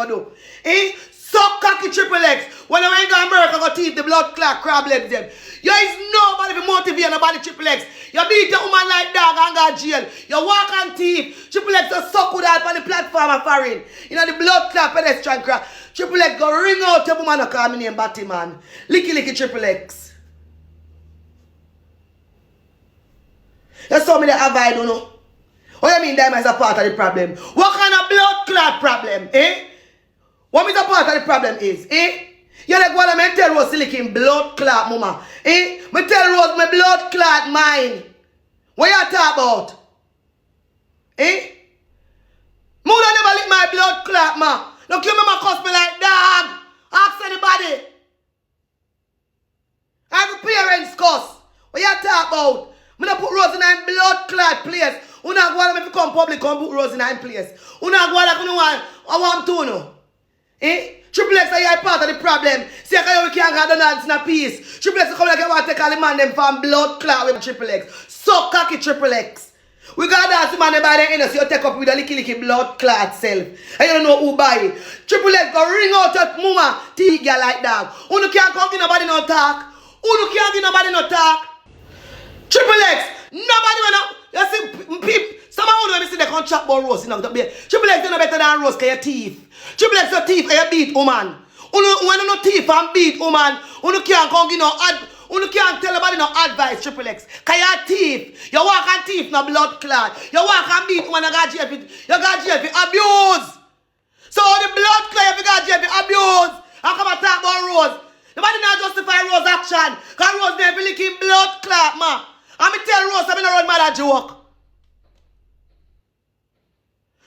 do. Suck cocky triple X. When I went to America, go teeth the blood clot crab legs them. You is nobody to motivate nobody triple X. You beat a woman like dog and go jail. You walk on teeth. Triple X just suck with that on the platform of foreign. You know the blood clot pedestrian crab. Triple X go ring out your woman and call me name Batman. Licky triple X. You saw me the avoid, you know. What do you mean Dyema is a part of the problem? What kind of blood clot problem, What is a part of the problem is, You like what I tell Rosealee blood clot, mama, Me tell Rose my blood clot mine. What you talk about? Mother never lick my blood clot, ma. Look, you remember cuss me like dog. Ask anybody. I have parents cuss. What you talk about? I don't put Rose in a blood clot place. You not go to come public and put Rose in a place. You not go to I want to know. Triple X are part of the problem. See how we can't get the dance in a piece. Triple X come like you want to take all the man them from blood clot with Triple X. So cocky Triple X. We got dance the man by the end so you take up with a licky blood clot self. And you don't know who buy it. Triple X go ring out your mama teeth girl like that. You can't come give nobody no talk. You can't give nobody no talk. Triple X, nobody wanna. You see, people, some of you when see they can't chat about Rose, you know, Triple X do no better than Rose, cause your teeth. Triple X your teeth, and you beat woman. When you no teeth and beat woman, you can't come give no you can't tell nobody no advice, Triple X. Cause your teeth, you walk on teeth, no blood clot. You walk and beat woman, you got jail for abuse. So the blood clot, you got jail for abuse. I come and talk about Rose. Nobody not justify Rose action. Cause Rose never licking blood clot, man. I'm going to tell Rose I'm going to run mad joke.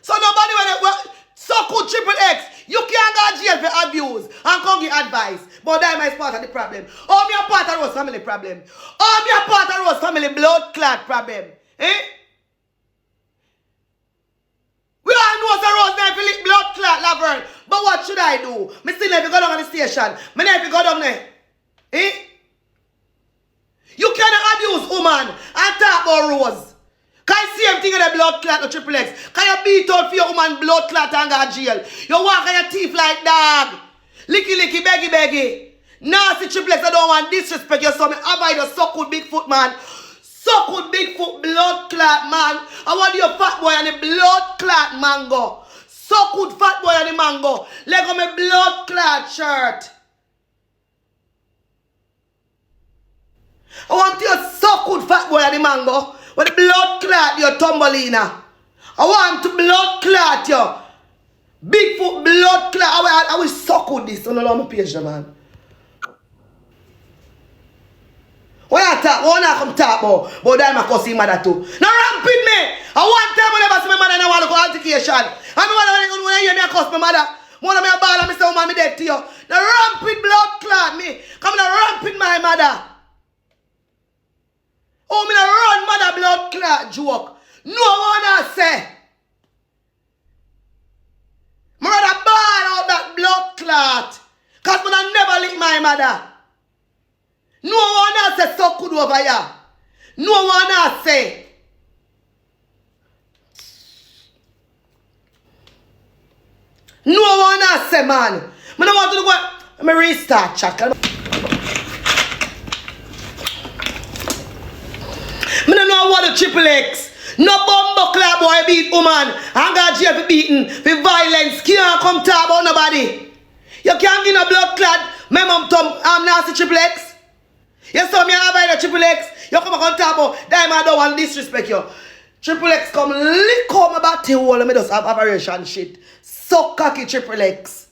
So nobody when so cool Triple X. You can't go to jail for abuse and come give advice. But Dyema is part of the problem. Oh, me a part of Rose family problem. Oh, me a part of Rose family blood clot problem. We all know the Rose never lick blood clot, Lavern. But what should I do? Me still never go down on the station. Me never go down there. You cannot abuse woman and talk about Rose. Can you see everything in the blood clot or Triple X? Can you beat out for your woman blood clot and go to jail? You walk on your teeth like dog. Licky, beggy. Nasty Triple X, I don't want disrespect you, so me avoid your suck with big foot man. Suck with big foot blood clot man. I want your fat boy and the blood clot mango. Suck with fat boy and the mango. Leg on my blood clot shirt. I want you to suck with fat boy and the mango. With the blood clot your tumbleina. I want to blood clot you. Bigfoot blood clot. I will suck with this. I don't know my page, man. What you talk? What you come talk about? But Dyema can see mother too. Now ramping me. I want time I never see my mother and I want to go altercation. And when I hear me I cuss my mother. One of me a ball and I say, oh man, me dead to you. Now ramping blood clot me. Come on, ramping my mother. Oh, me run mother blood clot joke. No one I say. Me rather ball out that blood clot. Cause me never lick my mother. No one I say so good over here. No one I say. No one I say, man. Me don't want to go. Let me restart, Chuck. I don't know what the Triple X. No bumbo club boy beat woman. And got jail for beating. For violence. Can't come talk about nobody. You can't give no blood clot. My mom I'm nasty Triple X. You saw me have a Triple X. You come and talk about Dyema don't want disrespect you. Triple X come lick up my body hole and me just have operation shit. So cocky Triple X.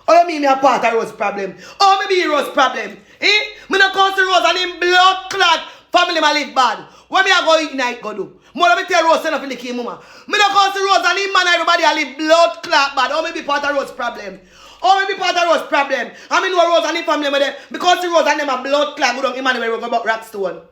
Oh, you mean me a part of Rose problem? Oh, maybe Rose problem. Me no come to Rose and him blood clot. Family ma live bad. What me a go ignite go do? More me tell Rose enough in the key mama. Me no come to Rose and him man everybody a live blood clot bad. Oh, maybe part of Rose problem. Oh, maybe part of Rose problem. I mean, Rose and his family me there because the Rose and them a blood clot go down him and we go about Rockstone.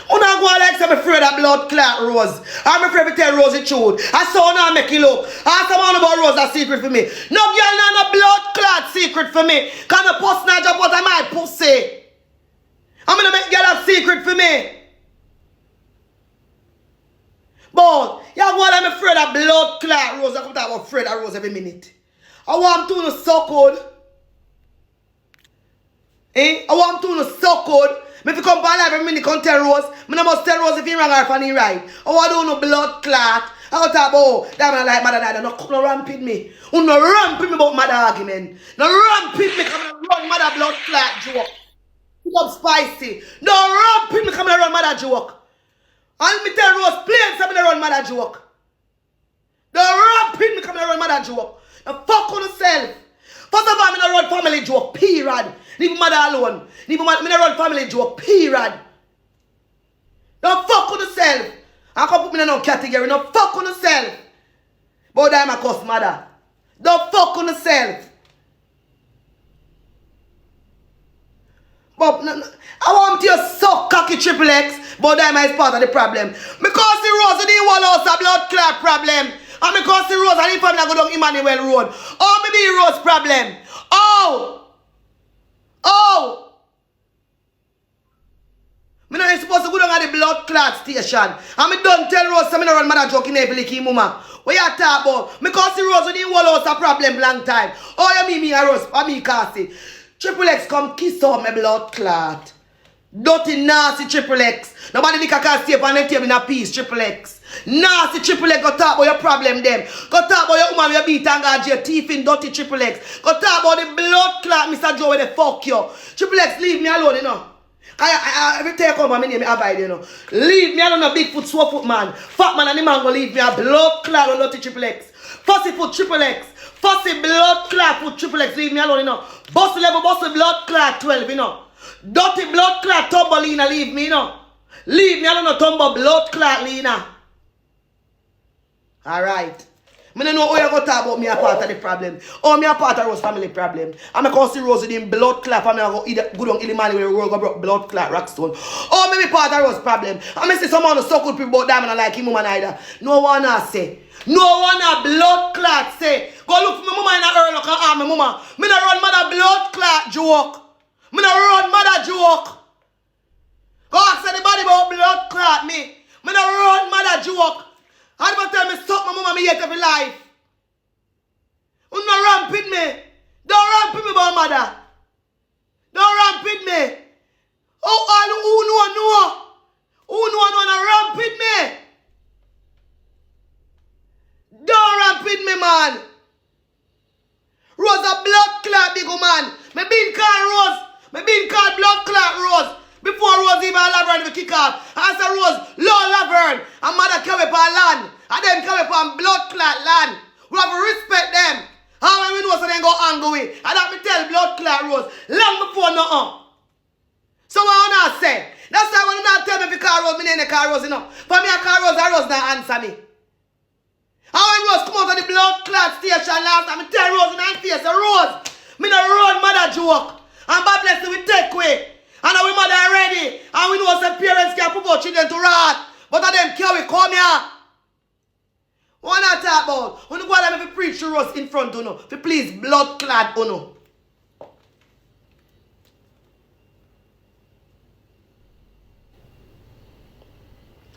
I'm not going like I'm afraid of blood clot Rose. I'm afraid to tell Rose the truth. I saw now make it look. Ask someone about Rose a secret for me. No girl now no blood clot secret for me. Can the post now jump out of my pussy? I'm gonna make girl a secret for me. But you go and I'm afraid of blood clot Rose. I come talk about Fred and Rose every minute. I want to know so cold. I want to know so cold. Me if you come by live every minute come tell Rose. Me no must tell Rose if you wrong or if you right. I want to know blood clot. I go talk about that man like mother died. No ramping me. You no ramping me about mother argument. No ramping me come run mother blood clot joke. Pick up spicy. No ramping me come run mother joke. And me tell Rose, please I'm run mother joke. No ramping me come run mother joke. Now fuck on yourself. First of all, me no run family joke. Period. Leave mother alone. Leave mother. Me no run family joke. Period. No fuck on yourself. I can't put me in no category. No fuck on yourself. But I'm a cuss mother. Don't fuck on yourself. But I want you to suck cocky triple X. But I'm is part of the problem. Because the Rose didn't want us a blood clot problem. And because the Rose and the family go down Emmanuel Road. Oh, maybe Rose problem. Oh. Me not supposed to go down at the blood clot station. And me don't tell Rose so me not run mother joke in every licky mama. What you talk about? Because the Rose didn't want us a problem long time. Oh, you mean me a Rose? I mean Cassie. Triple X come kiss up my blood clot. Dirty nasty Triple X. Nobody can stay up and them table in a piece, Triple X. Nasty Triple X, go talk about your problem them. Go talk about your woman you beat and got your teeth in dirty Triple X. Go talk about the blood clot, Mr. Joe, where they fuck you. Triple X, leave me alone, you know. Every time I come my name, I abide, you know. Leave me alone, a big foot, swole foot man. Fat man and the man go leave me a blood clot on dirty Triple X. Fussy foot Triple X. Fussy blood clot foot Triple X, leave me alone, you know. Bossy level, bossy blood clot 12, you know. Dirty blood clot Tumbolina, leave me, you know. Leave me alone, no tumble blood clot, Lena. Alright. I don't know how you go talk about me a part of the problem. Oh, me a part of Rose family problem. I'm going to see Rose in blood clot and I'm going to go down in the man where we go blood clot rockstone. Oh, maybe part of Rose problem. I'm going to see someone who so good people about them and I like him woman either. No one has say. No one a blood clot say. Go look for my mama in a early look and arm my mama. Me not run mother blood clot joke. Me not run mother joke. Go ask anybody about blood clot me. Me not run mother joke. I never tell me suck my mama me yet every life. You not ramp with me. Don't ramp with me about mother. Don't ramp with me. Oh, all who know. Who know not ramp with me. Don't ramp with me, man. Rose a blood clot, big man. Me been called Rose. Me been called blood clot Rose. Before Rose even Lavern will kick off. I said Rose, Lord Lavern. And mother carry upon land. And them carry upon blood clot land. We have to respect them. How when we know so they go angry with. And that me tell blood clot Rose. Long before nothing. So what I not say. That's why when you not tell me if you call Rose, me name call Rose, you know. For me I call Rose, and Rose not answer me. And when Rose come out of the blood clot station last time, I tell Rose in her face, Rose, me no run mother joke. And God bless you, we take away. And our mother ready. And we know some parents can put our children to wrath. But of them carry come here. What I talk about? When you go and if you preach to us in front of you, if you please blood clad you know.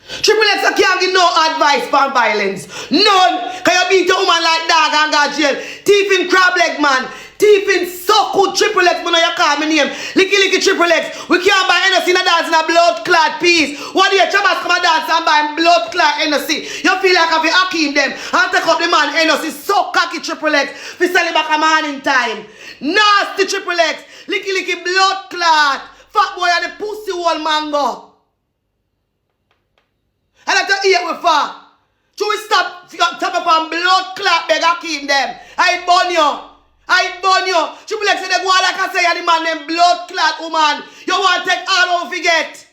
Triple X can't give no advice for violence. None. Can you beat a woman like dog and go jail? Thief in crab leg man. Thief in so good Triple X, man, you call me name. Licky Triple X. We can't buy anything in a dance in a blood clad piece. What do you Chabas come a dance and buy blood clad NOC? You feel like if you hacking them and take up the man NOC so cocky Triple X. We sell it back a man in time. Nasty Triple X. Licky blood clad. Fat boy and the pussy wall mango. And I tell you with her. So we stop top up on blood clot beg hacking them. I burn you. Triple X say they go like I say, and the man named blood clot woman. You want to take all over forget.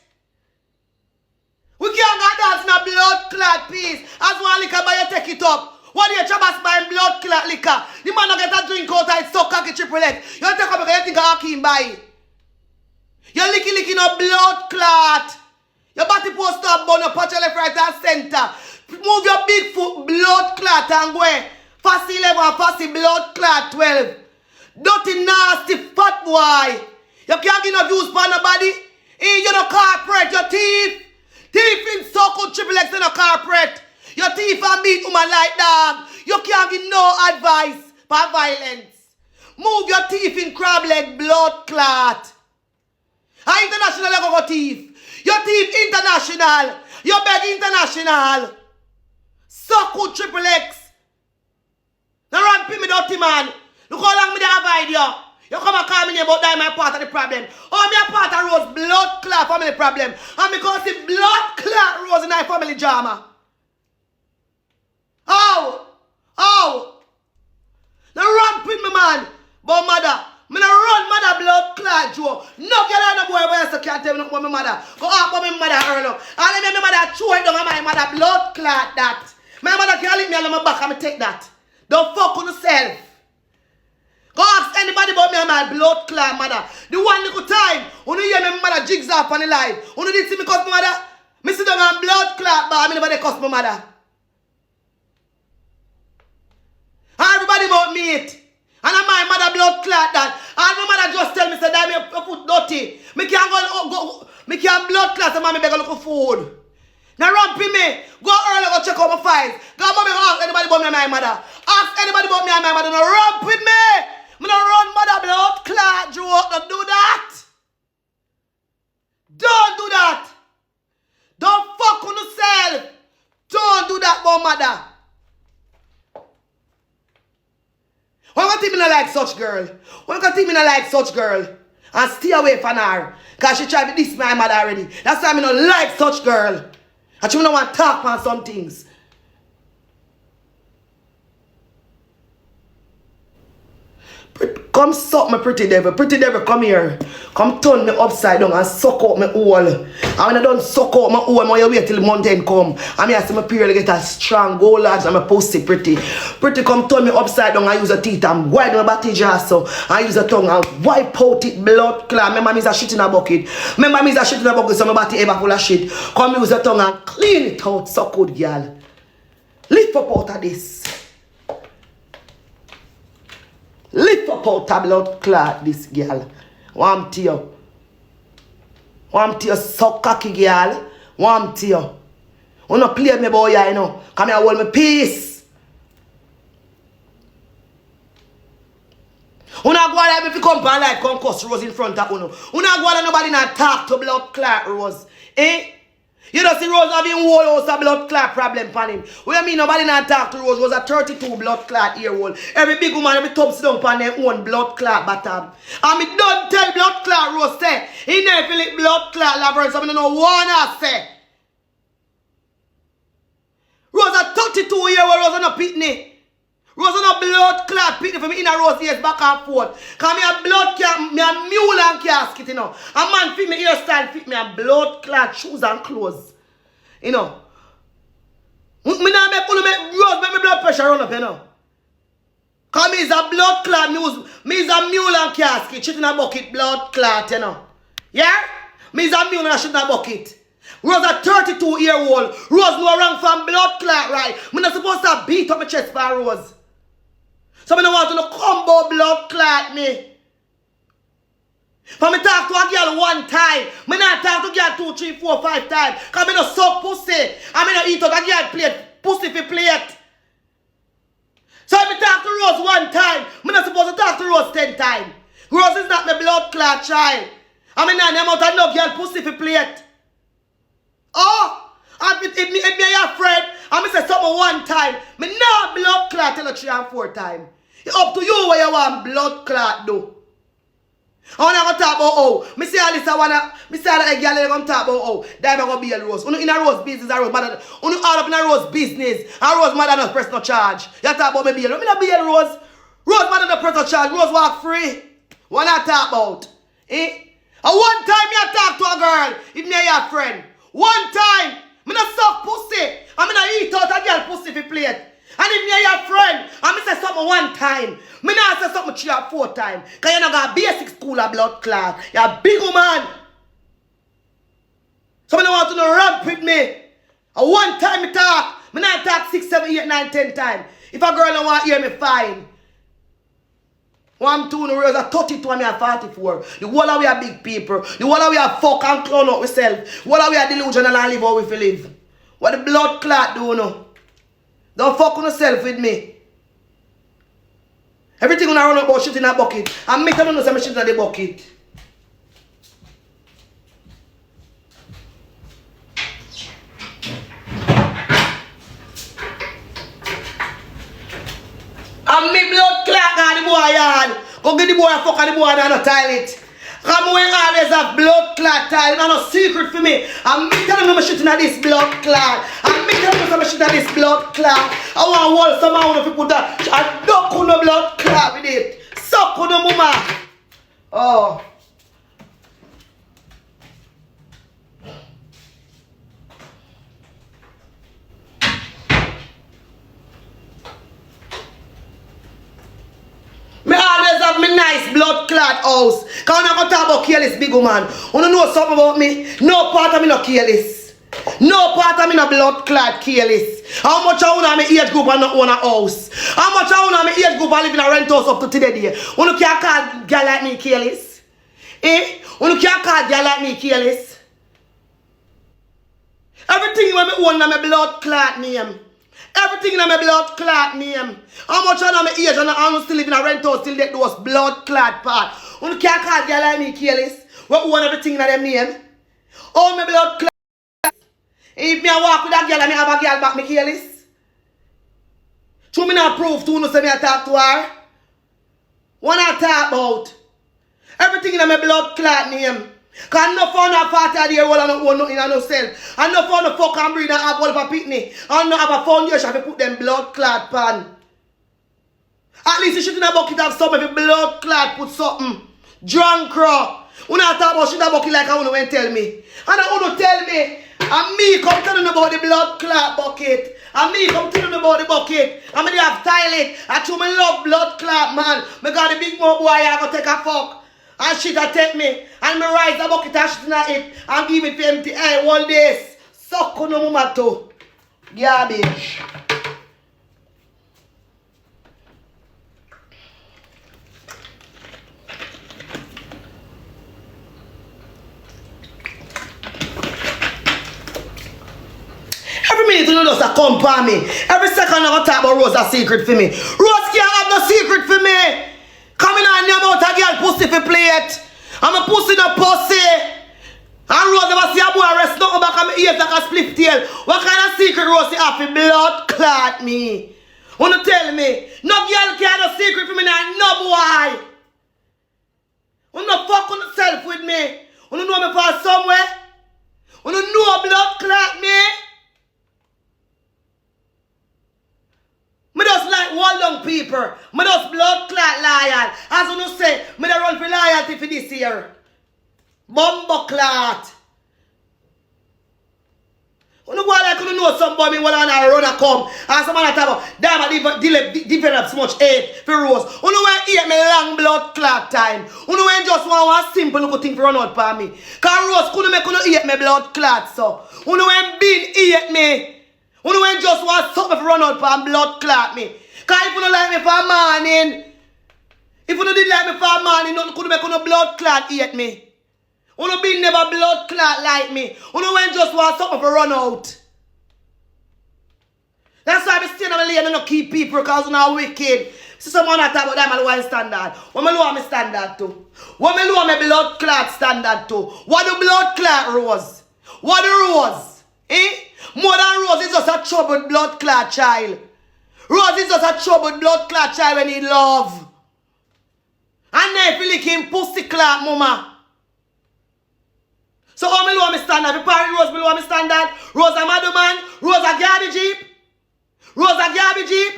We can't get dance in a blood clot piece. As one liquor buy you take it up. What do you Chabas buying blood clot liquor? The man don't get a drink out and it's so cocky Triple X. You take up because you think I can buy. You licky no blood clot. Your body post up, burn your patch left, right, and center. Move your big foot, blood clot, and go. Fast 11 and fast blood clot 12. Dirty, nasty, fat boy. You can't get no views for nobody. You no corporate, your thief. Thief in so good Triple X in a corporate. thief and beat woman like dog. You can't give no advice for violence. Move your teeth in crab leg blood clot. A international you go thief. Your thief international. You beg international. Suck with triple X. Now run me dirty man. Look how long me they avoid you. You come and call me about that my part of the problem. Oh, me a part of Rose blood clot family problem. And because the blood clot Rose in my family drama. Oh. Now run with me man. But mother, me no run mother blood clot Joe. No girl and no boy where you can't tell me about my mother. Go up on my mother early. And then my mother throw it down on my mother blood clot that. My mother can't leave me on my back and me take that. Don't fuck on yourself. Go ask anybody about me and my blood clot mother. The one little time, when you hear me mother jigs up on the live, when you did see me cuss my mother, me sit down on blood clot, but I never cuss my mother. Everybody about me it. And my mother blood clot that. And my mother just tell me, say, that me foot dirty. Me can't go me can't blood clot and mommy beg a look for food. Now run me. Go early, go check out my files. Go mommy, ask anybody about me and my mother. Ask anybody about me and my mother. Now run with me. Me no run mother blood clot, Joe. Don't do that. Don't do that. Don't fuck on yourself. Don't do that, boy, mother. Why you think me not like such girl? Why you think me not like such girl? And stay away from her. Because she tried to diss my mother already. That's why I don't like such girl. And she don't want to talk about some things. Come suck me pretty devil. Pretty devil, come here. Come turn me upside down and suck out my hole. And when I don't suck out my hole, I wait till the mountain come. And I see my period get a strong gold large and my pussy pretty. Pretty come turn me upside down and use a teeth and wipe my body jar so. And use a tongue and wipe out it blood clot. Remember me is a shit in a bucket. Remember me is a shit in a bucket so my body ever full of shit. Come use a tongue and clean it out so good, girl. Lift up out of this. Lift up out a blood clot, this girl. Want you. Want you so cocky, girl. Want you. You not play me, boy, you know. Come here, hold me peace. You not go like me if you come and like come cuss Rose in front of you. You not go like nobody not talk to blood clot Rose. Eh? You don't see Rose having whole house of blood clot problem for him. What you mean nobody not talk to Rose? Rose a 32 blood clot ear hole. Every big woman, every top sit down on their own blood clot bottom. And me don't tell blood clot Rose say. He never feel it blood clot Lavern, so I don't know what I say. Rose a 32 year old, Rose no pitney. Rose no blood clot pitney for me in a Rose ears back and forth. Cause me a blood clot, me a mule and casket, you know. A man fit me hairstyle, fit me a blood clot shoes and clothes. You know. Me not make Rose make me blood pressure run up, you know. Cause me is a blood clot news. Me is a mule and casket, shit in a bucket, blood clot, you know. Yeah? Me is a mule and shit in a bucket. Rose a 32 year old. Rose no wrong from blood clot, right? Me not supposed to beat up my chest for Rose. So I don't want to combo blood clot me. For me talk to a girl one time, me not talk to a girl 2, 3, 4, 5 times. Cause me no suck pussy. And me no eat out a girl plate, pussy for plate. So if me talk to Rose one time, me not supposed to talk to Rose 10 times. Rose is not my blood clot child. I mean not name out a no girl pussy for plate. Oh! And if me your friend, and me say something one time, me not blood clot tell you 3 and 4 times. It's up to you what you want blood clot do. I wanna go talk about me say all this me say all that girl they come talk about Dyema go be a Rose. You in a Rose business, a Rose mother. You all up in a Rose business, a Rose mother not press no charge. You talk about me be a Rose. Me not be a Rose. Rose mother not press no charge. Rose walk free. What I talk about? Eh? And one time me I talk to a girl, if me your friend. One time, me not suck pussy. And me not eat out a girl pussy for plate. And if me your friend, and me say something one time, me not say something 3 or 4 times. Because you not got basic school of blood clot. You're a big woman. So me don't want to no ramp with me. And one time me talk, me not talk 6, 7, 8, 9, 10 times. If a girl don't want to hear me, fine. 1, 2, no Rose are 32 and me are 44. The whole of we are big people. The whole of we are fuck and clown out ourselves. The whole of we are delusional and live how we feel live. What the blood clot do, no? Don't fuck on yourself with me. Everything when I run about shit in a bucket. And me tell you some shit in the bucket. And me blood clot on the boy yard. Go get the boy and fuck on the boy and the toilet. Come we always have blood clot tile. It's no secret for me. And me tell them I'm shooting at this blood clot. And me tell them I'm shooting at this blood clot. I want to hold someone if you put that. I don't put no blood clot with it. Suck on the mama. Oh. Me always have me nice blood clot house. Cause I'm not talk about careless big woman. You know something about me? No part of me no careless. No part of me no blood clot careless. How much I want my age group and not own a house? How much I want my age group and live in a rent house up to today? You can't call girl like me careless? Eh? You can't call girl like me careless? Everything when me own my blood clot name. Everything in my blood clot name. How much I know my age and I'm still living in a rent house till they do us blood clot part. You can't call girl like me careless. We own everything in them name. All my blood clot. If me walk with that girl and me have a girl back me careless. So me not prove to you say me I talk to her. What I talk about? Everything in my blood clot name. Cause no fun a 40-year-old and no own nothing on yourself. And no fun to fuck and breed and have all of a picnic. And no have a foundation to put them blood clot pan. At least you should in a bucket have some if you blood clot put something. Drunk raw. You not talk about shit in a bucket like I want to tell me. And I want to tell me. And me come telling you about the blood clot bucket. And me come telling you about the bucket. And me have toilet. I told me love blood clot man. Me got the big more boy I go take a fuck. And shit a take me. And me rise the bucket and shit in it. And give it to empty air all this. Suck on no mama too. Garbage. Every minute you just come for me. Every second I go talk about Rose a secret for me. Rose can't have no secret for me. Coming on me about a girl pussy for play it. I'm a pussy no pussy. And Rose never see a boy rest nothing back on my ears like a split tail. What kind of secret Rose have for blood clot me? Wanna tell me? No girl can have no secret for me now, no boy. Wanna fuck on yourself with me? Wanna know me for somewhere? Wanna know blood clot me? Me just like hold down people. Me just blood clot loyal. As you say, me don't run for loyalty for this year. Bumbo clot. You know what like you know somebody when I run a come and someone talk about Dyema develop so much hate for Rose. You know when eat me long blood clot time. You know when just want simple little thing for run out for me. Cause Rose couldn't make you eat me blood clot so. You know when Bean eat me. You know when just want something to run out for and blood clot me. Cause if you don't like me for a morning, if you don't like me for a morning, nothing could make no blood clot eat me. You know be never blood clot like me. You know when just want something to run out. That's why I stay in my lane and not keep people because you're not wicked. See someone that talk about them and one standard. What me lower me standard to? What me lower me blood clot standard to? What do blood clot Rose? What do Rose? Eh? More than Rose is just a troubled blood clot child. Rose is just a troubled blood clot child when he love. And then if you lick him pussy clot mama. So how me lower me standard? If I Rose below me standard, Rose a mad man, Rose a garbage heap. Rose a garbage heap.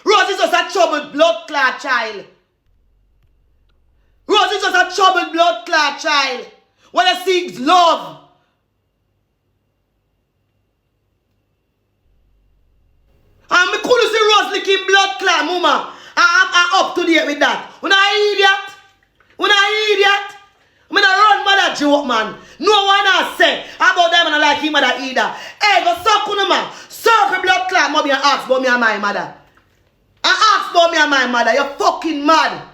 Rose is just a troubled blood clot child. Rose is just a troubled blood clot child. When I seeks love. And me couldn't see Rose licking blood clot, mama. I'm up to date with that. When I idiot. When I idiot. I'm gonna run mother joke, man. No one has said about them and I like him mother either. Hey, go suck on man. Circle blood clot, mommy, and ask about me and my mother. And ask about me and my mother. You're fucking mad.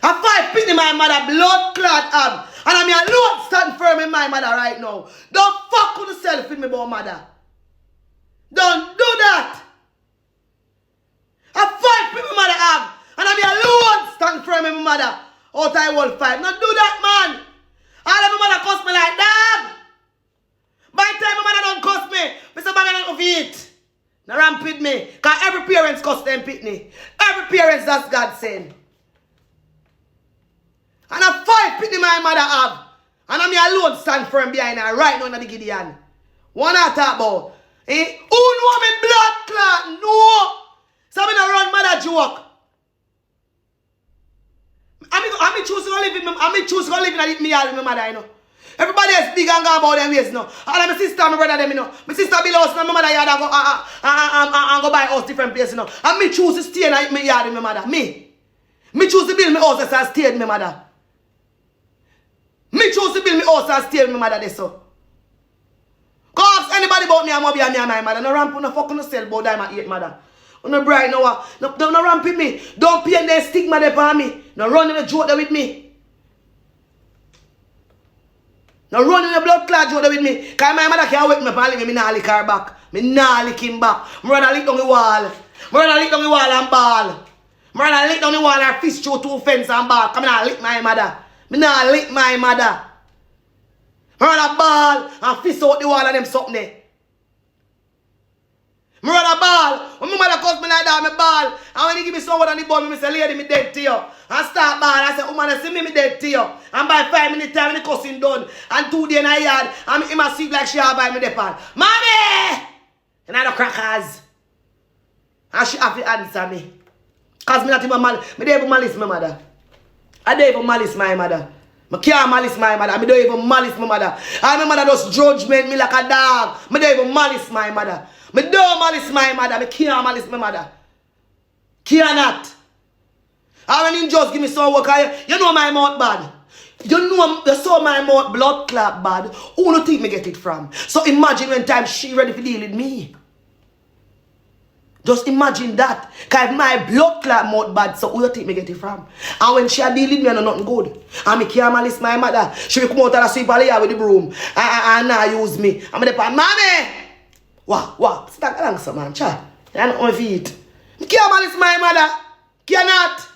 I 5 pin in my mother, blood clot ab. And I'm here alone stand firm in my mother right now. Don't fuck with yourself with me about mother. Don't do that. stand firm in my mother. Out I will fight. Not do that, man. All of my mother cuss me like that. By the time my mother don't cuss me, Mr. Bang don't eat. Now ramp with me. Because every parents cuss them pitney. Every parents that's God send. And a 5 pitney my mother have. And I'm alone stand firm behind her right now in the Gideon. What I talk about? Eh? Who know me blood clot? No. So I'm gonna run mother joke. I'm choosing to live in me all with my mother, you know. Everybody else big and go about them ways, you know. All of my sister, my brother, them, you know. My sister build house, and my mother yard and go buy house different places, you know. And me choose to stay in my yard with my mother. Me choose to build my house and stay with my mother. Me choose to build my house and stay with my mother, this so. Cause anybody about me, I'm going to be and my mother. No ramp, no fucking no sell about them and eat mother. No bright, no ramp with me. Don't pay any stigma there for me. No run in the joke there with me. No run in the blood clot joke there with me. Because my mother can't wake me up and leave me nah lick her back. Me nah lick him back. Me rather lick down the wall. Me rather lick down the wall and ball. Me rather lick down the wall and fist through 2 fence and ball. Because me nah lick my mother. Me nah lick my mother. Me rather ball and fist out the wall and them something there. Me rather ball. When my mother calls me like that, me ball. And when he give me someone on the ball, me say, lady, me dead to you. And start ball. I say, woman, see me dead to you. And by 5 minutes time, the cussing done. And 2 days in a yard, and him a sleep like she have by me the pan. Mommy! And I the crackers. And she have to answer me. Because me not even malice. Me don't even malice my mother. I don't even malice my mother. I can't malice my mother. I don't even malice my mother. And my mother just judgment me like a dog. I don't even malice my mother. I don't malice my mother. I can't malice my mother. Cannot. And when you just give me some work, you know my mouth bad. You saw my mouth blood clot bad. Who do you think me get it from? So imagine when time she ready to deal with me. Just imagine that. Because my blood clot mouth bad, so who do you think me get it from? And when she deal with me, I know nothing good. And I can't malice my mother. She will come out and sweep all the yard with the broom. And now use me. I'm the pan, mommy! What? Stop along some man, child. You're not on my feet. I can't malice my mother. Cannot.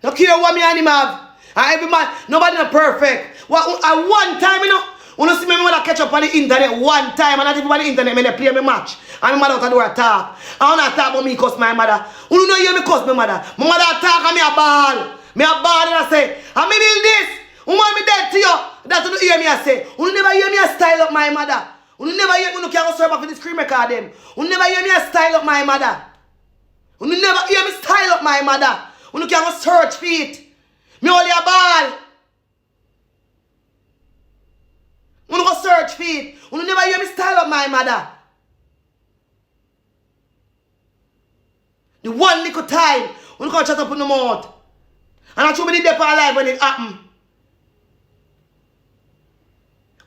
No care what me and him have. And every man, nobody not perfect. At one time, you know, when you see me mother catch up on the internet one time, and not even on the internet, me play me match. And my mother out the door talk. I don't talk about me cause my mother. You know hear me cause my mother. My mother talk and me a ball. Me a ball and I say, and me build this. Woman me dead to you. That's what you hear me I say. You never hear me a style up my mother. You never hear me can't go serve up for the screen record them. You never hear me a style up my mother. You never hear me style up my mother. You can't go search for it. Me only a ball. You go search for it. You never hear me style up my mother. The one little time you can't shut up in the mouth. And I show me the death alive when it happen.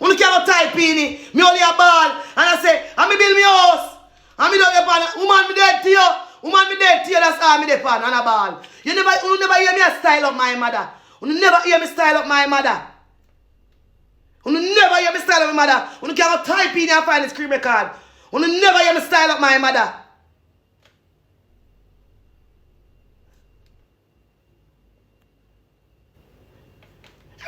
You can't type in it. Me only a ball. And I say, I me build me house. And me don't get pan. Woman me dead to you. Woman me dead to you. That's all me dead pan and a ball. You never hear me a style up my mother. You never hear me style up my mother. You never hear me style up my mother. You can't type in and find the screen record. You never hear me style up my mother.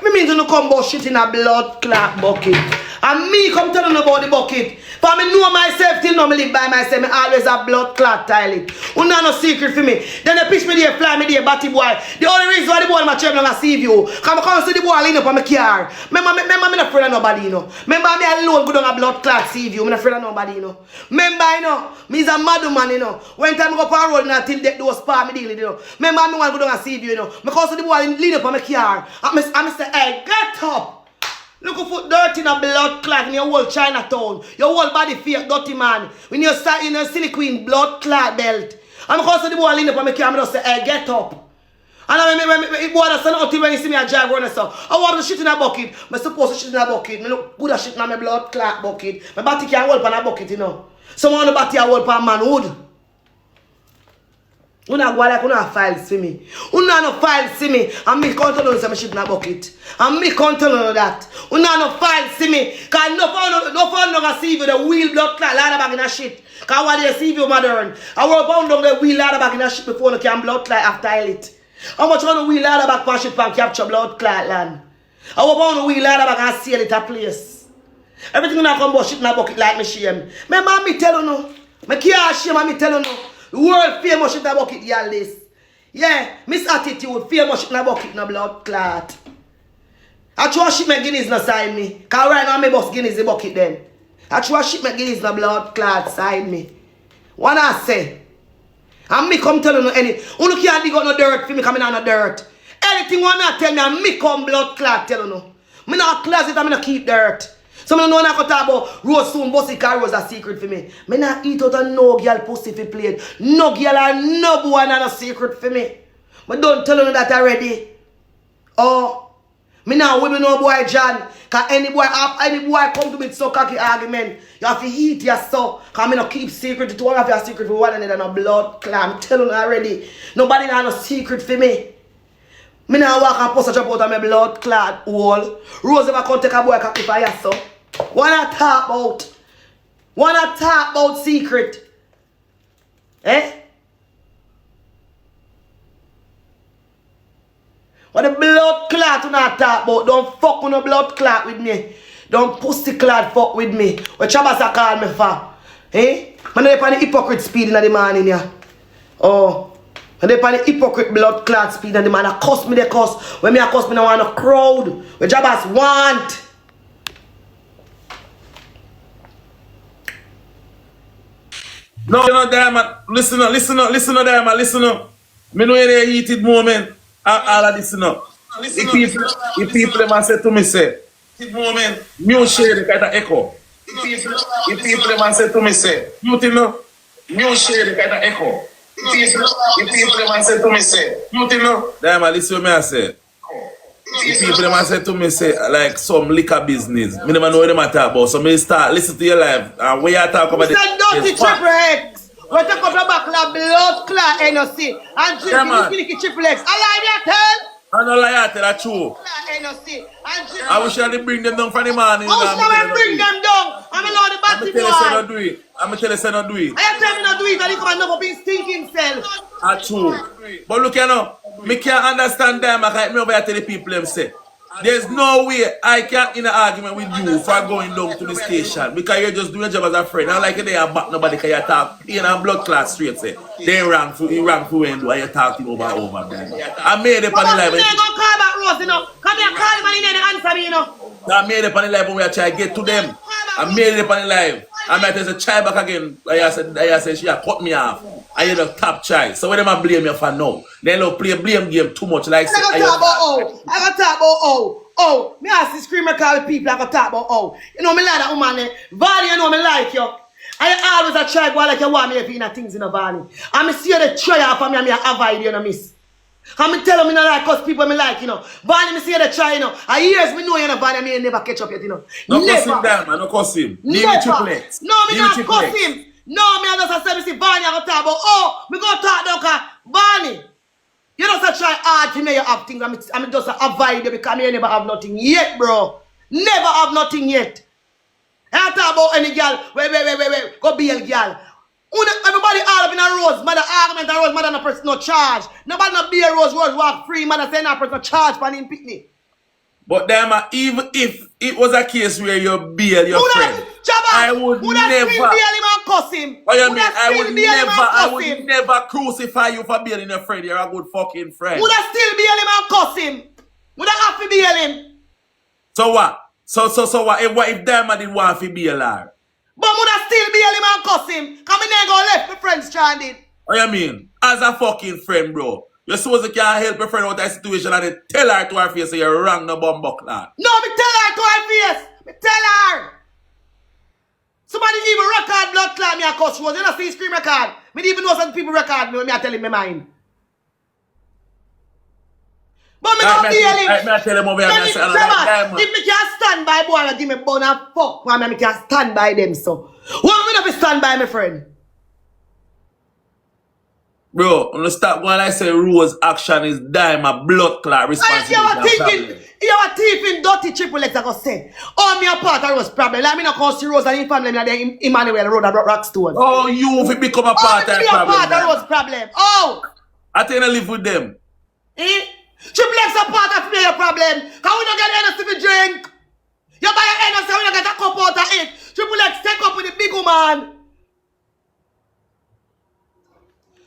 I mean to come about shit in a blood clot bucket. And me come telling about the bucket. For me know myself till now me live by myself. Me always have blood clot toilet. You know no secret for me. Then they pitch me there, fly me there, batty boy. The only reason why the boy my children not see you. Come I see the boy lean up on my car. Remember me not afraid of nobody, you know. Remember me alone go down a blood clot see you. Me not afraid of nobody, you know. Remember, you know, me is a mad man, you know. When time I go up on road now till those part me deal with, you know. Remember me want to go down and see you, you know. Because the boy lean up on my car. I say, hey, get up. Look at foot dirty in a blood clot in your whole Chinatown. Your whole body fake dirty man. When you're sat in a silicone blood clot belt. And because the boy lean up on my car, I just say, hey, get up. And I boy that's not until when you see me I drive around and stuff. I want to shit in a bucket. I'm supposed to shit in a bucket. I look good at shit in my blood clot bucket. My body can't hold on a bucket, you know. Someone on the body hold on manhood. You not go like you not files for me. You not no files for me. And me can't tell you some shit in a bucket. And me can't tell you that. Una no file see me. Cause no fun no see you the wheel blood clot ladder bag in a shit. Cause what they see you modern. I will pound down the wheel ladder bag in a shit before no can blood clot after it. How much on the wheel ladder bag for shit can capture blood clot land? I will pound the wheel ladder bag and seal it a place. Everything not come about shit in a bucket like me shame. Me mommy tell you no. Me can't shame and me tell you no. The world famous shit in a bucket y'all this. Yeah, Miss Attitude famous shit in a bucket no blood clot. I try shit my Guinness no sign me. Cause right now me bust Guinness the bucket then. I try shit my Guinness no blood clot sign me. What I say? And me come tell you no any. You can't dig out no dirt for me coming on no dirt. Anything you wanna tell me and me come blood clot tell you no. Me not closet and me not keep dirt. So me know I can talk about Rose soon bossy car was a secret for me. Me not eat out of no girl pussy fi plate. No girl and no boy not a secret for me. Me don't tell you that already. Oh. Me now with no boy John. Cause any boy come to me so cocky argument. You have to eat your so. Cause me no keep secret to one of your secret for one another no blood clam. Tell you already. Nobody got no secret for me. Me now walk and post a drop out of my blood clad hole. Rose ever come take a boy cocky for your so. Wanna talk about? Wanna talk about secret? Eh? What the blood clot you not talk about? Don't fuck with no blood clot with me. Don't pussy clot fuck with me. What Chabasa call me for? Eh? Man, they on the hypocrite speed in the morning, yeah. Oh. And they on the hypocrite blood clot speed and the man a cuss me, they cuss. When me a cuss me, I want a crowd. What Chabas want? No, Dyema. Listen up, Dyema, listen up. Me know in a heated moment. All of this, the people them say to me, say, new shade, the kind of echo. The people them say to me, say, you know, new shade, the kind of echo. The people them say to me, say, you know, Dyema, listen to me, I say. The people them say to me, say, like some liquor business. Me never know what they talk about. So me start listen to your life. And when you talk about it, it's triple X. We take up your back like blood clot NOC. And drink this triple X. I lie there, tell. I don't lie, that's true. I wish I didn't bring them down from the morning. How should I bring them down? I'm know the battery I'm going to tell you I'm tell you not do it. I tell me not do it, and he come and never be stinking himself. That's true. But look, you know, me can't understand them. I can't me over here tell the people them say. There's no way I can in an argument with you for going down to the station because you're just doing your job as a friend. I like it they are back nobody can you talk in a blood class straight say. They rank for you and you talking over man. I made it on the live. But you go call back Rose, you know. Come here, call him and he didn't answer me, you know. I made it on the live when we are trying to get to them. I made it on the live. I might say child back again. I said she had cut me off. I had a top child. So when them a blame you for now, they don't play blame game too much like I got talk about me ask the screamer call with people I got talk about you know me like that woman there. Valley, you know me like you. I always a try go like you want me if you know things in the valley. And me see you the try off of me and me avoid you know miss. And me tell them me not like cause people me like you know. Valley me see you the try you know. And years me know you know Valley me never catch up yet you know. No cuss him down man, no cuss him. Leave me triplex. No me not cuss him. No me I just say me see Valley I go talk about me go talk down cause Valley. You don't try hard to make you have things. I'm just avoid you because you never have nothing yet, bro. Never have nothing yet. I talk about any girl. Wait. Go be a girl. Everybody all up in a Rose. Mother argument a Rose. Mother no person no charge. Nobody no be a Rose walk free. Mother say no person no charge for him picnic. But Dyema, even if it was a case where you bail your friend, I would never. Cuss him. What you mean? I would never crucify you for bailing your friend. You're a good fucking friend. Would I still bail him and cuss him? Would I have to bail him? So what? So what if Dyema didn't want to bail her? But would I still bail him and cuss him? Come in there and go left my friends stranded. What you mean? As a fucking friend, bro. You're supposed to can't help your friend out of that situation and then tell her to her face so you're wrong no bumbuck lad. No, me tell her to her face. Me tell her. Somebody even record blood clot me a cuss Rose. You know see scream record. Me even know some people record me when me I tell him my mind. But me not deal him. I tell him over here. If me can't stand by boy and give me bone and fuck, man, me can't stand by them so. What me not be stand by my friend? Bro, when you stop going like say Rose action is Dyema blood clot responsibility. You were thinking, you were thieving dirty triple legs I go say. Oh, me a part of Rose problem. Like me not call see Rose and his family me there Emmanuel Road at Rockstone. Oh, you if it become a part of the problem. Oh, part of Rose problem. Oh. I think I live with them. Eh? Triple legs are part of your problem. Cause we don't get energy to drink. You buy your energy, we don't get a cup out of it. Triple legs take up with the big woman.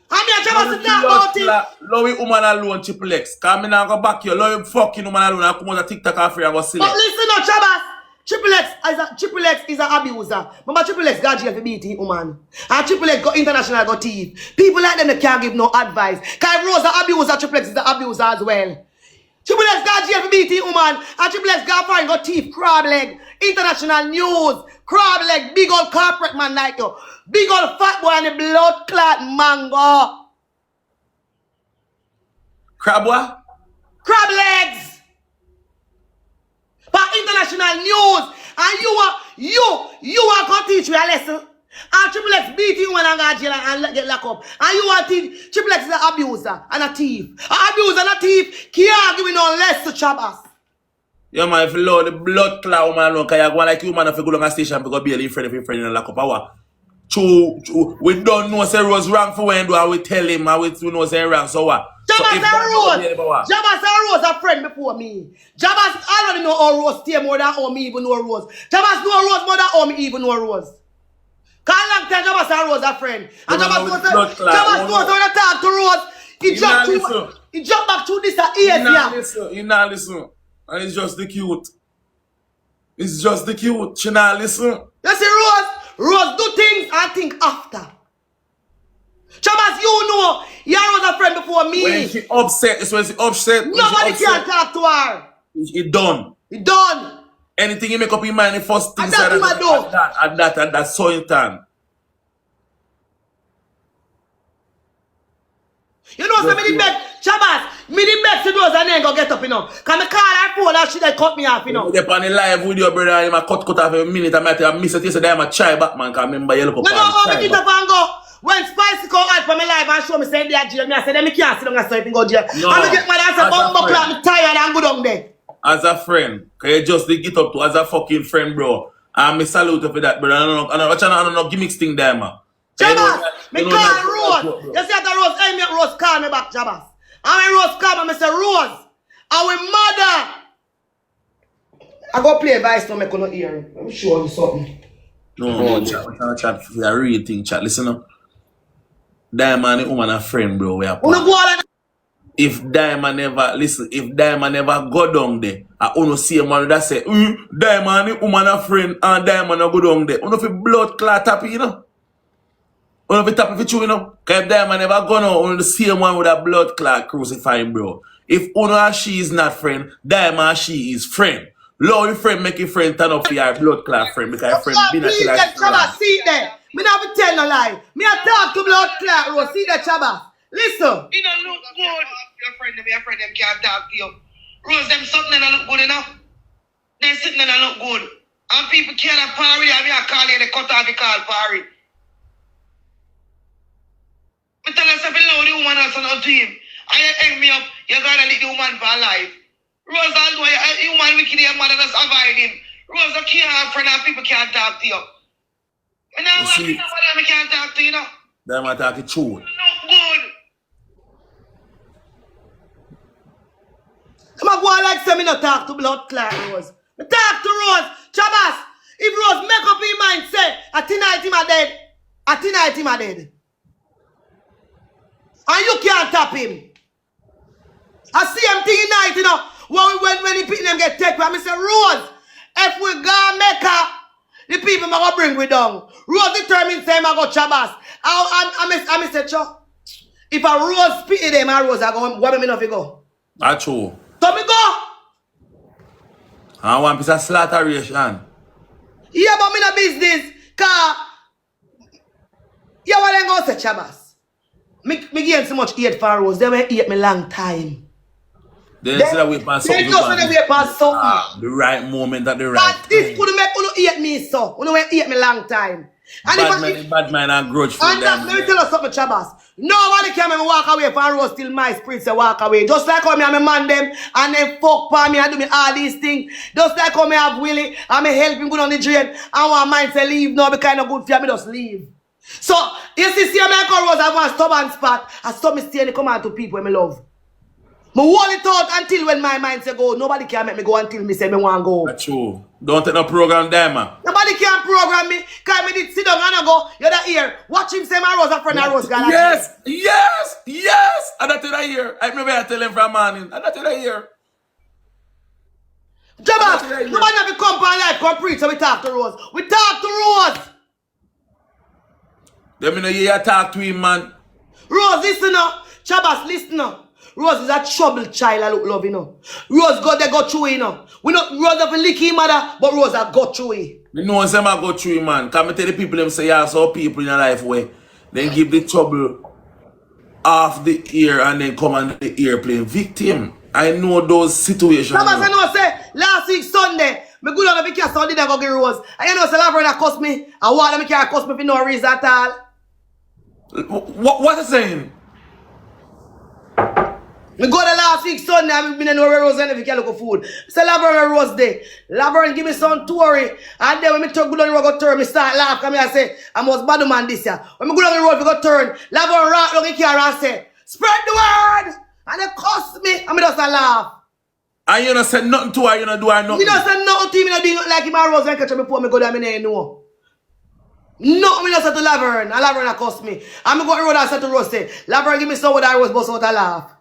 I'm here to talk about it. Love you woman alone, Triple X. Cause me now go back here. Love you fucking woman alone. I come out of TikTok and free and go select. But listen now, Chabas. Triple X is an abuser. Remember Triple X got jail for beating woman. And Triple X got international, got thief. People like them they can't give no advice. Cause if Rose an abuser, Triple X is an abuser as well. Triple X got jail for beating woman. And Triple X got foreign, got thief, crab leg. International news. Crab leg, big old corporate man like you. Big old fat boy and the blood clot mango. Crab what? Crab legs. But international news. And you are going to teach me a lesson. And Triple X beat you when I got jail and get locked up. And you want to teach Triple X is an abuser and a thief. An abuser and a thief can't give me no less to Chabas. Yeah, man, if you love the blood clot woman alone, because you're going like you, man, if you go down a station, you go bail in front of your friend in a lock up. True, we don't know say Rose wrong for when do we tell him, and we know say wrong, so what? Jabas and Rose are friend before me. Jabas already know how Rose stay more than how me even know Rose. Jabas know Rose more than how me even know Rose. Cause long time Jabas and Rose are friend. And Jabas knows when I talk to Rose, he jump back to this ears. He not listen. And it's just the cute. It's just the cute. She not listen. You see Rose do things and think after. Chabas, you know, you was a friend before me. When she upset, it's when she upset. Nobody can talk to her. It done. It done. Anything you make up in mind, the first thing and that's so important. You know, so me beg, Chabas, me beg to Rose and then go get up, you know. Can I call her phone and she like cut me off, you know. They're on the live video, brother, and I cut off a minute. I miss it yesterday. I'm a try back, man. Cause I remember you look up. No, me get up and go. When Spicy come out from my live and show me say they are jail, me I say them can't sit down and say if you go jail. No, and I get mad and say, I'm tired and go down there. As a friend, can you just get up to as a fucking friend, bro? And me salute you for that, brother. I don't know gimmicks thing there, man. Jabas, me call Rose. You see that Rose, hey, me Rose call me back, Jabas. And when Rose call me, I say, Rose, our mother. I go play advice to me, I couldn't hear him. Let me show you something. No, chat, a real thing, chat. Listen up. Dyema and the woman a friend, bro. We are if Dyema never, listen, if Dyema never go down there, I only see a man that say, Dyema and the woman a friend, and Dyema no go down there. Only if blood clot happy, you know. Only if it happy for you, you know. Because if Dyema never go now, only the same one with a blood clot crucifying, bro. If Uno and she is not friend, Dyema and she is friend. Lord, your friend make your friend turn up for your blood clot friend because your friend be not like Chabas, see there. Me never tell no lie. Me a talk to blood clot, Rose. See there, Chabas. Listen. You don't look good. Your friend them can't talk to you. Rose, them something that look good enough. Them sitting that look good. And people can't have party. I mean, I call you, they cut off the call party. I tell us if you know the woman has an to him. And you hang me up, you gotta leave the woman for life. Rose, although you woman wicked, your mother just avoid him. Rose, you can't have friend and people can't talk to you. And now I can't talk to you now. Them are talking true. Look good. Come on, go on like say me not talk to blood clot Rose. Me talk to Rose. Chabas, if Rose make up his mind, say, tonight him a dead. Tonight him a dead. And you can't tap him. I see him thing night, you know. When the people them get taken, I say, Rose, if we go make her, the people are going to bring we down. Rose determined say I go Chabas. I say, Cho, if a Rose pity them, a Rose, I go, what me know if you go? That's true. So me go. I want piece of slaughteration. Yeah, but me no business. Cause, yeah, what them go say, Chabas? Me gain so much hate for Rose. They will hate me long time. They say that we pass something. They just say that we pass something. The right moment at the right time. This could make you hate me so. You know hate me long time. And bad man and grudge for them. Let me tell you something, Chabas. Nobody can make me walk away from Rose till my spirit say walk away. Just like how me and my man them and then fuck for me and do me all these things. Just like how me have Willie and me help him go down the drain. And one mind say leave now because no good for me just leave. So you see me and Rose have one stubborn spot. I stop me stay in the command to people me love. Me hold it out until when my mind say go. Nobody can make me go until me say me want go. That's true. Don't take no program there, man. Nobody can program me. Because me did sit down and I go, you're the ear. Watch him say my Rose a friend of Rose. Yes, yes, yes. And that's what I hear. I remember I tell him from morning. And that's what I hear. Jabba, nobody have to come by life, come preach, so we talk to Rose. We talk to Rose. Let me know you talk to him, man. Rose, listen up. Chabas, listen up. Rose is a troubled child, I look love, you know. Rose got they go through, you know. We not Rose have a licky mother, but Rose have got through it. Me know some I go through it, man. Can me tell the people them say yeah, so people in your life where then give the trouble off the ear and then come on the airplane. Victim. I know those situations. Chabas, I know say last week Sunday, me go down to the Sunday they go get Rose. And you know say Lavern cost me. I want them can't cost me for no reason at all. What is saying? We go the last week Sunday, I've been in no Rose and if you can look for food. Say Lavern Rose Day. Lavern give me some story. And then when me turn good on the road go turn, me start laugh. Come here and say, I must bad man this year. When me go down the road, we go turn. Lavern rock look in here and say, spread the word! And they cost me. And me just a laugh. And you don't say nothing to her, you don't do her nothing. Me don't say nothing to him, me don't do nothing like him and Rose and catch me before me go down, me don't know. No, me don't say to Lavern. And Lavern cost me. And me go to the road and say to Rose, say, Lavern give me some what I was bust out a laugh.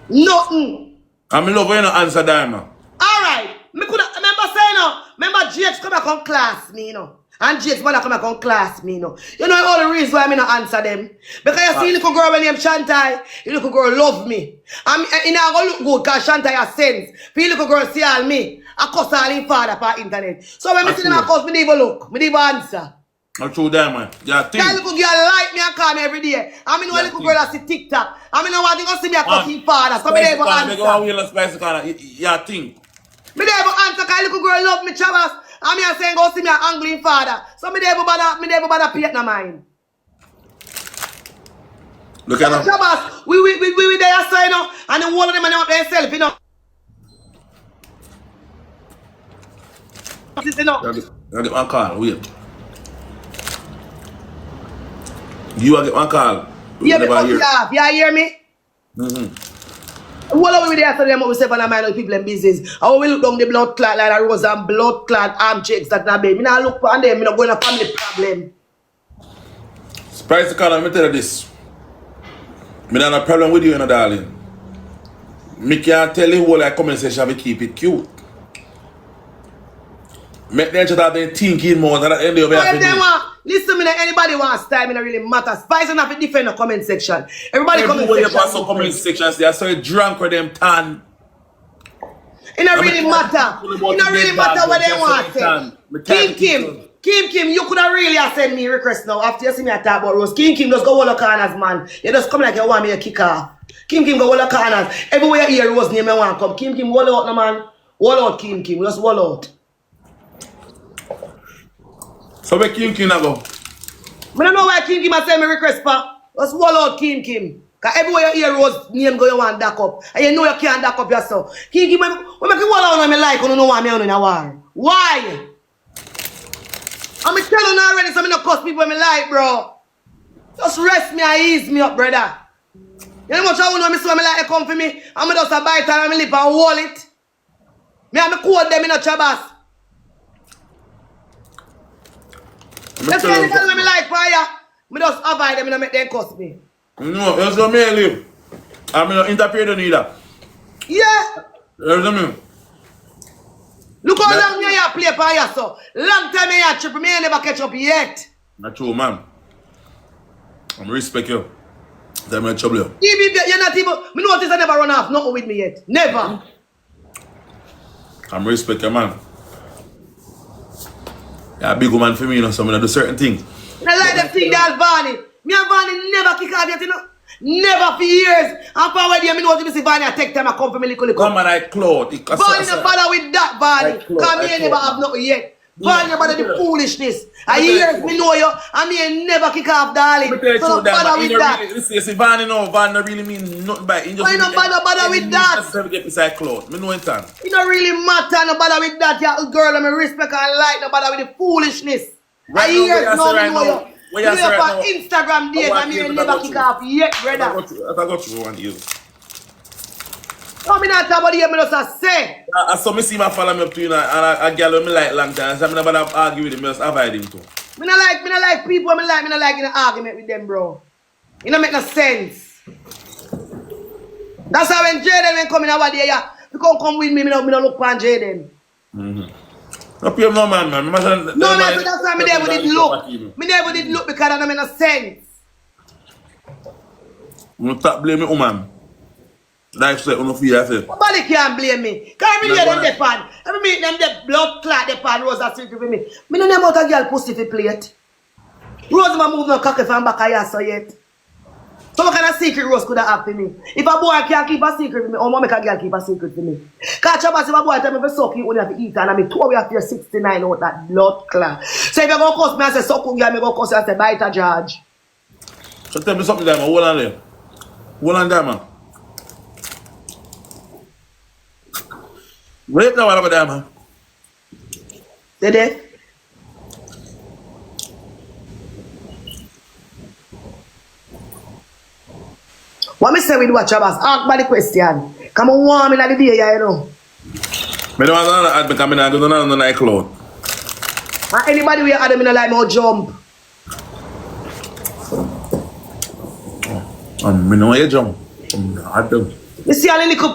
Nothing. And me love when you don't answer Dyema. Alright. Me could remember saying no. Remember Jakes come back on class me, you know. And Jakes mother come back on class me, you know. You know all the reason why me not answer them. Because you see little girl named Shantai, the little girl love me. And it not gonna look good because Shantai has sense. For the little girl see all me, I cuss all him father per internet. So when me see them I cuss, me don't even look. Me don't even answer. That's true, Dyema. Yeah, think. That little girl like me and call me every day. I mean, no little girl that see TikTok. I mean, no one to see me a cussing father. So me don't even answer. Yeah, think. Me don't even answer because little girl love me, Chavas. I mean, I'm saying go see me an angling father. So me don't even bother pay no mind. Look at them. Chavas, we there so, you know, and the whole of them and them up themselves, you know. You know. You get one call, wait. You will get one call. Yeah, because you hear me? What are we there for them? What we say for the mind of people in business? How we look down the blood clot like a Rose and blood clot arm checks that not baby. Me not look on them, me not going to family problem. Surprise the call, let me tell you this. Me not have a problem with you, you know, darling. Me can't tell you what I comment section, we keep it cute. Make them just have them thinking more than at the end of the listen, me anybody wants style, me not really matter. Spice enough to defend the comment section. Everybody comment section. They are so drunk with them tan. It don't really matter. It don't really matter what they want. Kim, you could have really have sent me a request now after you see me talk about Rose. Kim, just go all the corners, man. You just come like you want me to kick off. Kim, go all the corners. Everywhere you hear Rose name, I want to come. Kim, wall out, no man. Wall out, Kim. Just wall out. So where Kim go? I don't know why Kim has sent me request for. Just wall out Kim. Because everywhere you hear Rose name go, you want back up. And you know you can't back up yourself. Kim, when I make you wall out on me like, you don't know why I'm in a war. Why? I'm telling you already, so I don't cuss people when I like, bro. Just rest me and ease me up, brother. You know how much I want to see when I like to come for me? I'm just a bite and I'm lip and hold it. Me and me quote them in a chabas. Let's say anything when I like fire. Me just avoid them and make them cuss me. No, that's not me I live. I'm not interfering either. Yeah. That's not me. Look how long you play for you, so. Long time you trip, me never catch up yet. Not true, man. I'm respect you. I'm not trouble you. You're not even, me notice I never run off nothing with me yet. Never. I'm respect you, man. You're a big woman for me, you know, so I'm gonna do certain things. I like them things that Barney. Me and Barney never kick off yet, you know. Never for years. And for where me know to see Barney, I take time, I come for me little. Come on, I clothe. Barney not bother with that, Barney. Because me never have nothing yet. Find your body the foolishness. I hear me know you, and me ain't never kick off, darling. Let me tell you So don't bother with that. Listen, Van, you know, Van don't really mean nothing by it. Why not bother with that? Necessarily get beside clothes. Me know it, Tan. It don't really matter, no bother with that, you girl, and me respect and like, no bother with the foolishness. Right I hear now, no, right know now. you. Where you say right now? Instagram days, and me ain't never kick off yet, brother. I got you one year. No, me not talk about the me just say. I saw me see my follow me up to you, and a girl who me like long time, so I'm not about to argue with him, just avoid him too. Me not like people me not like in an argument with them, bro. It don't make no sense. That's how when Jaden come in over there, yeah, you come with me, me don't look for Jaden. No pay no man. No, that's why me never did look. Me never did look because it don't make no sense. You don't stop blaming woman. Life said, you don't feel yourself. Nobody can blame me. Because every day them depend. Every meet them the blood clot depend. Rosa secret for me. Me don't know about a girl pussy to play it. Rose ma move no cocky from back here so yet. So what kind of secret Rose could have for me? If a boy can't keep a secret for me, or make a girl keep a secret for me. Because if a boy tell me to suck you, only have to eat and I mean 2 we have to 69 out that blood clot. So if you go cuss me and say suck you, I go cuss you and say bite a judge. So tell me something, Dyema. Hold on there. Hold on, Dyema. Wait now, what about Dyema? Did they? What me say with what Chabas? Ask me the question. Come on, warm in the day, you know. I don't want to add because I don't know like cloud. And anybody will add them in a like more jump. I know you jump. I don't. Me see a little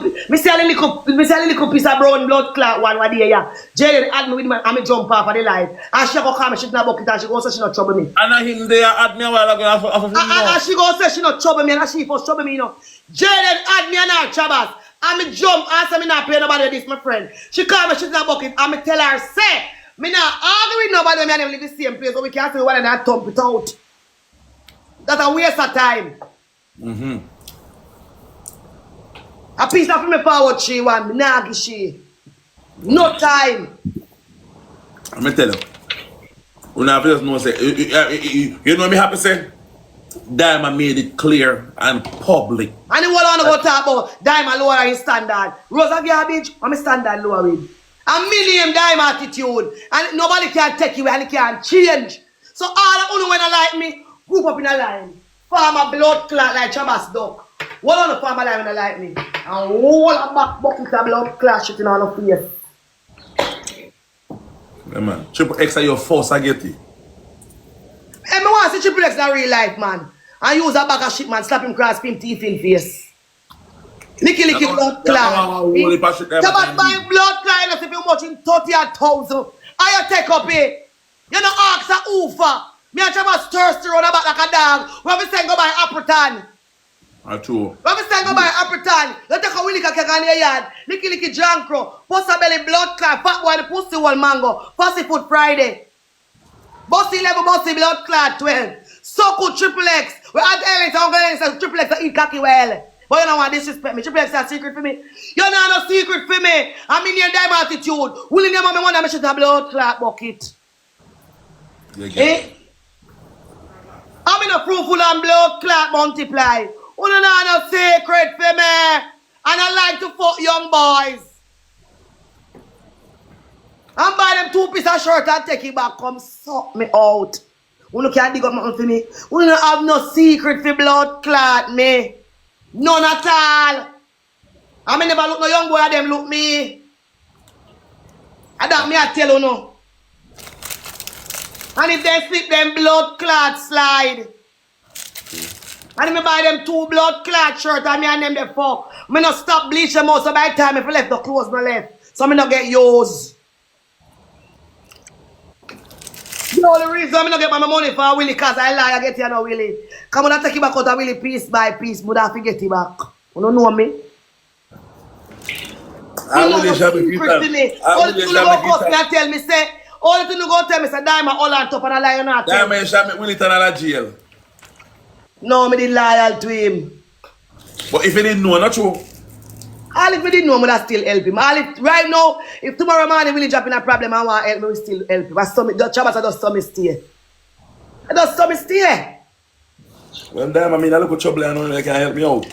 piece of brown blood clot one day, yeah. Jaden add me with me and me jump off of the light. And she go come, she in a bucket and she go say she not trouble me. And I him there add me a while ago. And she go say she not trouble me and she first trouble me, you know. Jaden add me and her Chabas. And me jump and say me not pay nobody this, my friend. She call me, she in a bucket and me tell her, say, me not argue with nobody, me and them live in the same place so we can't see one and I thump it out. That's a waste of time. A piece of me forward she want, nagi she. No time. Let me tell you. You know, just know say, you know me happy say? Dyema made it clear and public. And what I want to go talk about, Dyema lower in standard. Rosa garbage, I'm a standard lower with. And me name Dyema attitude. And nobody can take you and it can change. So all the only when I like me, group up in a line. Form a blood clot like Chabas duck. What on the farmer line when they like me? And all a back bucket of blood clot shitting on the face. Yeah, man. Triple X are your force, I get it. Hey, me want to see Triple X in real life, man. And use a bag of shit, man. Slap him cross him teeth in face. Licky blood clot. Chabas buying blood clot if you much in 30,000. I take up it. You know, ask a oofa. Me and Chabas thirsty round about like a dog. When we say go buy Appleton. True. When we say go buy Appleton, you take a willy cake on your yard. Licky jankro. Post a belly blood clot. Fat boy the pussy one mango. Pussy food Friday. Bossy 11, bossy blood clot 12. So good Triple X. We had Alex, I'm going to say Triple X to eat cocky well. But you don't want to disrespect me. Triple X is a secret for me. You know no secret for me. I'm in your Dyema attitude. Willing your mommy want to shoot a blood clot bucket. Eh? I'm in a fruitful and blood clot multiply. You don't know no secret for me. And I like to fuck young boys. And buy them 2 pieces of shirt and take it back. Come suck me out. You can't dig up nothing for me. You don't have no secret for blood clot me. None at all. I mean never look no young boy at them look me. I don't me I tell you no. And if they slip them blood clot slide. And if I buy them 2 blood clot shirt and me and them they fuck. Me not stop bleach them out so by the time if I left the clothes me left. So me not get used. The only reason I don't get my money for Willie because I lie, I get here now, Willie. Come on, I take it back out of Willie piece by piece, but I forget it back. You don't know me? I will shall be all the thing you go cut me and tell me, say, all the thing you go tell me, say, Dyema all on top and I lie on that. Dyema shall make Willie turn out of jail. No, me did loyal to him. But if you didn't know, not true. All if we didn't know, I would still help him. All if right now, if tomorrow morning really drop in a problem, I want to help me, we still help him. But Chabas, I just saw me stay. I just saw me stay. Well, damn, I mean, I look at trouble and they can help me out.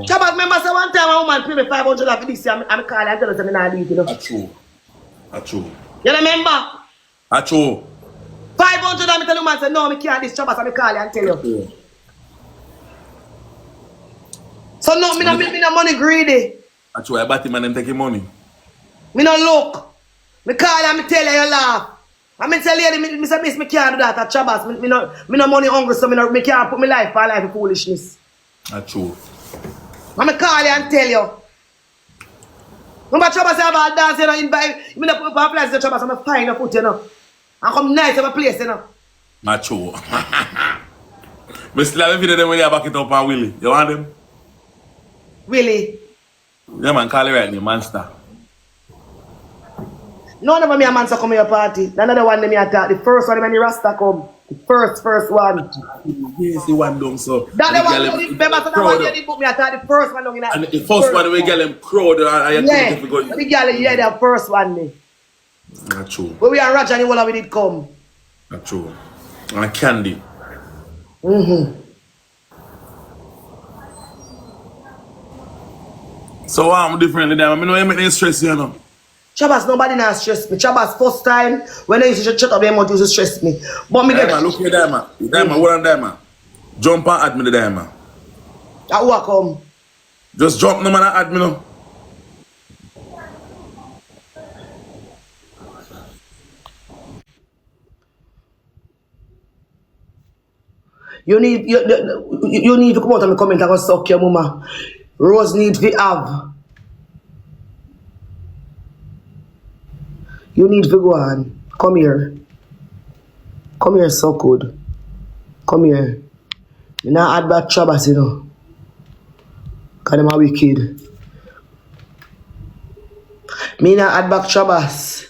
Chabas, remember, so one time a woman pay me 500 for this year, I'm calling and tell us I'm not leave, you know. That's true. That's true. You remember? That's true. 500 and I tell the woman, say, no, I can't this Chabas, I'm calling and tell you. Yeah. So no, me no money greedy. That's why I bat him and them taking money. Me no look. Me call and me tell you laugh. I mean tell lady, me say miss me can't do that at Chabas. Me no money hungry, so me can't put my life for life of foolishness. That's true. I me call you and tell you. Remember Chabas say about dance, you know, invite me no put up a place to Chabas, I'm fine up put you know. And come nice of a place, you know. That's true. Me still have a video them when you back it up and Willie. You want them? Willie. Yeah man, call it right name, Monster. None of me a man to come to your party. Another one me attack. The first one when the Rasta come. The first one. Yes, the one down so. That the one you remember so that one you put me attack the first one down in that. And the first one we get them crowd and you yeah. think if we go. The girl yeah the first one me. That's true. But we are Roger and the one we did come. That's true. And Candy. So I'm differently than I know you make them stress you know. Chabas, nobody now stress me. Chabas, first time when I used to shut up them out, used to stress me. But me Dyema, look here, Dyema. Dyema, what on Dyema? Jump and add me the Dyema. That will come. Just jump no man and add me no. You need to come out and comment and go suck your mama. Rose need to have. You need to go on. Come here. Come here, so good. Come here. You not add back Chabas, you know. Because them are wicked. Me not add back Chabas.